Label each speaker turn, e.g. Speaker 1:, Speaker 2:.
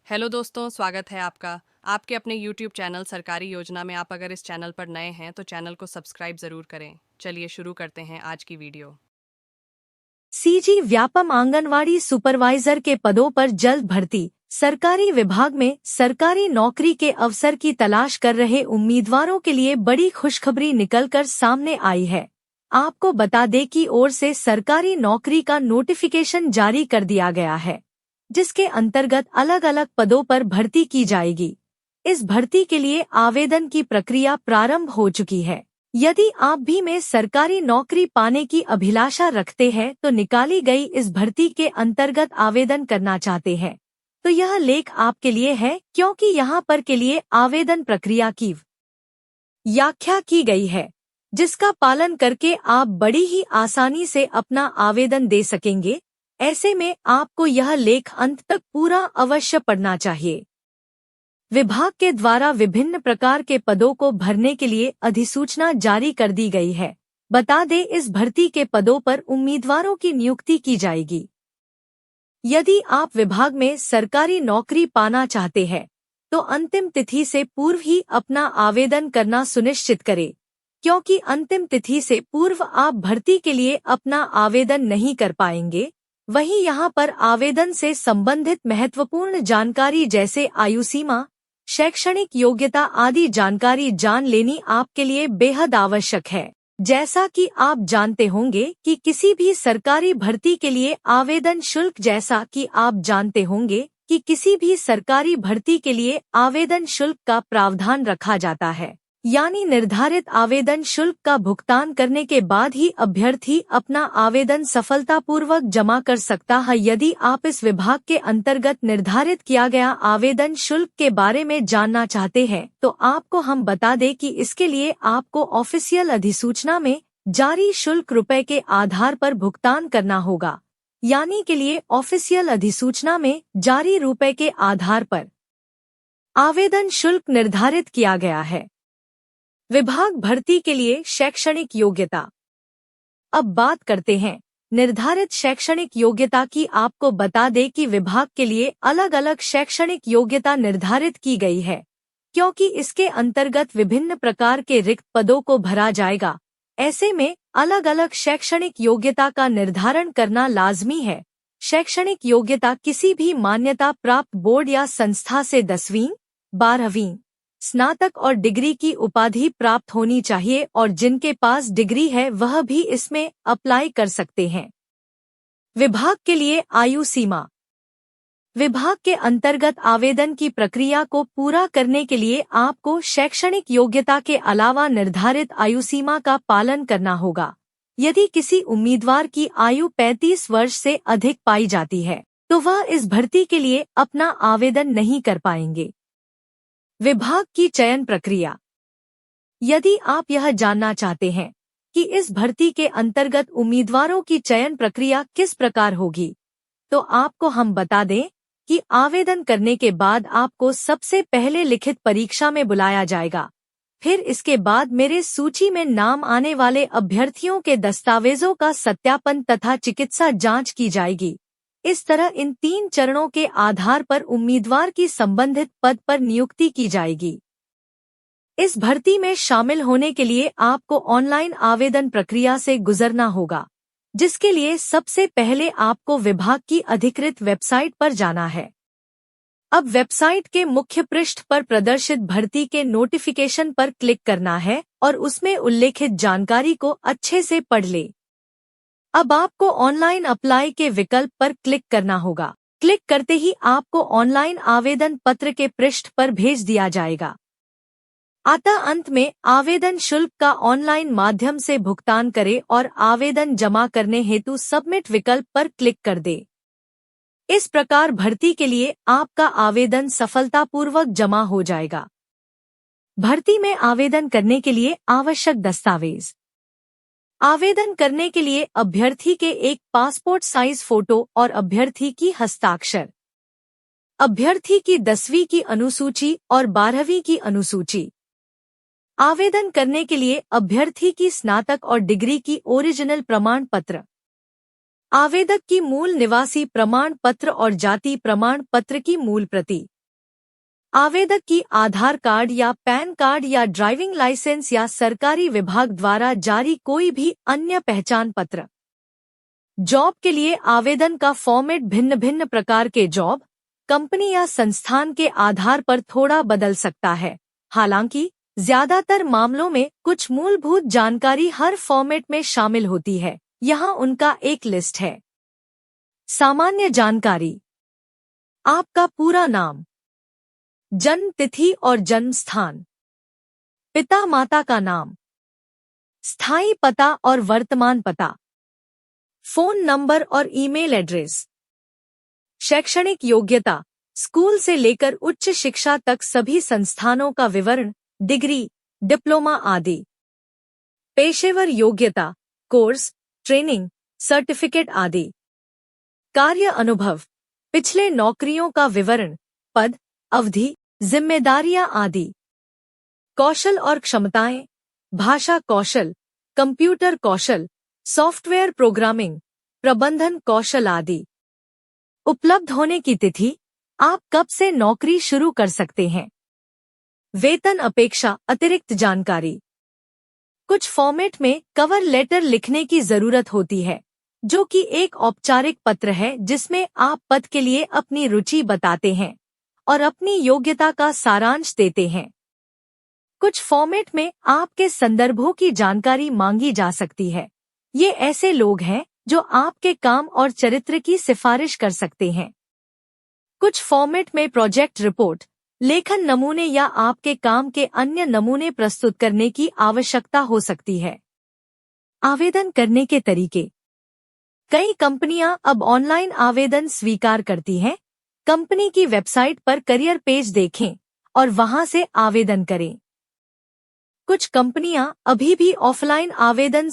Speaker 1: Hello दोस्तों, स्वागत है आपका आपके अपने यूट्यूब चैनल सरकारी योजना में। आप अगर इस चैनल पर नए हैं तो चैनल को सब्सक्राइब ज़रूर करें। चलिए शुरू करते हैं आज की video.
Speaker 2: CG Vyapam anganwadi supervisor के पदों पर जल्द भर्ती। सरकारी विभाग में सरकारी नौकरी के अवसर की तलाश कर रहे उम्मीदवारों के लिए बड़ी खुशखबरी निकलकर सामने आई है। आपको बता दें कि ओर से सरकारी नौकरी का नोटिफिकेशन जारी कर दिया गया है, जिसके अंतर्गत अलग अलग पदों पर भर्ती की जाएगी। इस भर्ती के लिए आवेदन की प्रक्रिया प्रारंभ हो चुकी है। यदि आप भी में सरकारी नौकरी पाने की अभिलाषा रखते हैं तो निकाली गई इस भर्ती के अंतर्गत आवेदन करना चाहते हैं तो यह लेख आपके लिए है, क्योंकि यहाँ पर के लिए आवेदन प्रक्रिया की व्याख्या की गई है, जिसका पालन करके आप बड़ी ही आसानी से अपना आवेदन दे सकेंगे। ऐसे में आपको यह लेख अंत तक पूरा अवश्य पढ़ना चाहिए। विभाग के द्वारा विभिन्न प्रकार के पदों को भरने के लिए अधिसूचना जारी कर दी गई है। बता दें, इस भर्ती के पदों पर उम्मीदवारों की नियुक्ति की जाएगी। यदि आप विभाग में सरकारी नौकरी पाना चाहते हैं तो अंतिम तिथि से पूर्व ही अपना आवेदन करना सुनिश्चित करें, क्योंकि अंतिम तिथि से पूर्व आप भर्ती के लिए अपना आवेदन नहीं कर पाएंगे। वहीं यहाँ पर आवेदन से संबंधित महत्वपूर्ण जानकारी जैसे आयु सीमा, शैक्षणिक योग्यता आदि जानकारी जान लेनी आपके लिए बेहद आवश्यक है। जैसा कि आप जानते होंगे कि किसी भी सरकारी भर्ती के लिए आवेदन शुल्क का प्रावधान रखा जाता है, यानी निर्धारित आवेदन शुल्क का भुगतान करने के बाद ही अभ्यर्थी अपना आवेदन सफलतापूर्वक जमा कर सकता है। यदि आप इस विभाग के अंतर्गत निर्धारित किया गया आवेदन शुल्क के बारे में जानना चाहते हैं तो आपको हम बता दें कि इसके लिए आपको ऑफिशियल अधिसूचना में जारी शुल्क रुपए के आधार पर भुगतान करना होगा, यानी के लिए ऑफिशियल अधिसूचना में जारी रुपए के आधार पर आवेदन शुल्क निर्धारित किया गया है। विभाग भर्ती के लिए शैक्षणिक योग्यता। अब बात करते हैं निर्धारित शैक्षणिक योग्यता की। आपको बता दें कि विभाग के लिए अलग अलग शैक्षणिक योग्यता निर्धारित की गई है, क्योंकि इसके अंतर्गत विभिन्न प्रकार के रिक्त पदों को भरा जाएगा। ऐसे में अलग अलग शैक्षणिक योग्यता का निर्धारण करना लाजमी है। शैक्षणिक योग्यता किसी भी मान्यता प्राप्त बोर्ड या संस्था से 10वीं, 12वीं, स्नातक और डिग्री की उपाधि प्राप्त होनी चाहिए, और जिनके पास डिग्री है वह भी इसमें अप्लाई कर सकते हैं। विभाग के लिए आयु सीमा। विभाग के अंतर्गत आवेदन की प्रक्रिया को पूरा करने के लिए आपको शैक्षणिक योग्यता के अलावा निर्धारित आयु सीमा का पालन करना होगा। यदि किसी उम्मीदवार की आयु 35 वर्ष से अधिक पाई जाती है तो वह इस भर्ती के लिए अपना आवेदन नहीं कर पाएंगे। विभाग की चयन प्रक्रिया। यदि आप यह जानना चाहते हैं कि इस भर्ती के अंतर्गत उम्मीदवारों की चयन प्रक्रिया किस प्रकार होगी, तो आपको हम बता दें कि आवेदन करने के बाद आपको सबसे पहले लिखित परीक्षा में बुलाया जाएगा। फिर इसके बाद मेरे सूची में नाम आने वाले अभ्यर्थियों के दस्तावेजों का सत्यापन तथा चिकित्सा जांच की जाएगी। इस तरह इन 3 चरणों के आधार पर उम्मीदवार की संबंधित पद पर नियुक्ति की जाएगी। इस भर्ती में शामिल होने के लिए आपको ऑनलाइन आवेदन प्रक्रिया से गुजरना होगा, जिसके लिए सबसे पहले आपको विभाग की अधिकृत वेबसाइट पर जाना है। अब वेबसाइट के मुख्य पृष्ठ पर प्रदर्शित भर्ती के नोटिफिकेशन पर क्लिक करना है और उसमें उल्लेखित जानकारी को अच्छे से पढ़ ले। अब आपको ऑनलाइन अप्लाई के विकल्प पर क्लिक करना होगा। क्लिक करते ही आपको ऑनलाइन आवेदन पत्र के पृष्ठ पर भेज दिया जाएगा। अतः अंत में आवेदन शुल्क का ऑनलाइन माध्यम से भुगतान करें और आवेदन जमा करने हेतु सबमिट विकल्प पर क्लिक कर दे। इस प्रकार भर्ती के लिए आपका आवेदन सफलतापूर्वक जमा हो जाएगा। भर्ती में आवेदन करने के लिए आवश्यक दस्तावेज। आवेदन करने के लिए अभ्यर्थी के एक पासपोर्ट साइज फोटो और अभ्यर्थी की हस्ताक्षर, अभ्यर्थी की 10वीं की अनुसूची और 12वीं की अनुसूची। आवेदन करने के लिए अभ्यर्थी की स्नातक और डिग्री की ओरिजिनल प्रमाण पत्र, आवेदक की मूल निवासी प्रमाण पत्र और जाति प्रमाण पत्र की मूल प्रति। आवेदक की आधार कार्ड या पैन कार्ड या ड्राइविंग लाइसेंस या सरकारी विभाग द्वारा जारी कोई भी अन्य पहचान पत्र। जॉब के लिए आवेदन का फॉर्मेट भिन्न भिन्न प्रकार के जॉब, कंपनी या संस्थान के आधार पर थोड़ा बदल सकता है। हालांकि ज्यादातर मामलों में कुछ मूलभूत जानकारी हर फॉर्मेट में शामिल होती है। यहाँ उनका एक लिस्ट है। सामान्य जानकारी: आपका पूरा नाम, जन्म तिथि और जन्म स्थान, पिता माता का नाम, स्थायी पता और वर्तमान पता, फोन नंबर और ईमेल एड्रेस, शैक्षणिक योग्यता, स्कूल से लेकर उच्च शिक्षा तक सभी संस्थानों का विवरण, डिग्री, डिप्लोमा आदि, पेशेवर योग्यता, कोर्स, ट्रेनिंग, सर्टिफिकेट आदि, कार्य अनुभव, पिछले नौकरियों का विवरण, पद, अवधि, जिम्मेदारियां आदि, कौशल और क्षमताएं, भाषा कौशल, कंप्यूटर कौशल, सॉफ्टवेयर प्रोग्रामिंग, प्रबंधन कौशल आदि। उपलब्ध होने की तिथि: आप कब से नौकरी शुरू कर सकते हैं। वेतन अपेक्षा अतिरिक्त जानकारी: कुछ फॉर्मेट में कवर लेटर लिखने की जरूरत होती है, जो कि एक औपचारिक पत्र है जिसमें आप पद के लिए अपनी रुचि बताते हैं और अपनी योग्यता का सारांश देते हैं। कुछ फॉर्मेट में आपके संदर्भों की जानकारी मांगी जा सकती है। ये ऐसे लोग हैं जो आपके काम और चरित्र की सिफारिश कर सकते हैं। कुछ फॉर्मेट में प्रोजेक्ट रिपोर्ट, लेखन नमूने या आपके काम के अन्य नमूने प्रस्तुत करने की आवश्यकता हो सकती है। आवेदन करने के तरीके: कई कंपनियां अब ऑनलाइन आवेदन स्वीकार करती हैं। कंपनी की वेबसाइट पर करियर पेज देखें और वहां से आवेदन करें। कुछ कंपनियां अभी भी ऑफलाइन आवेदन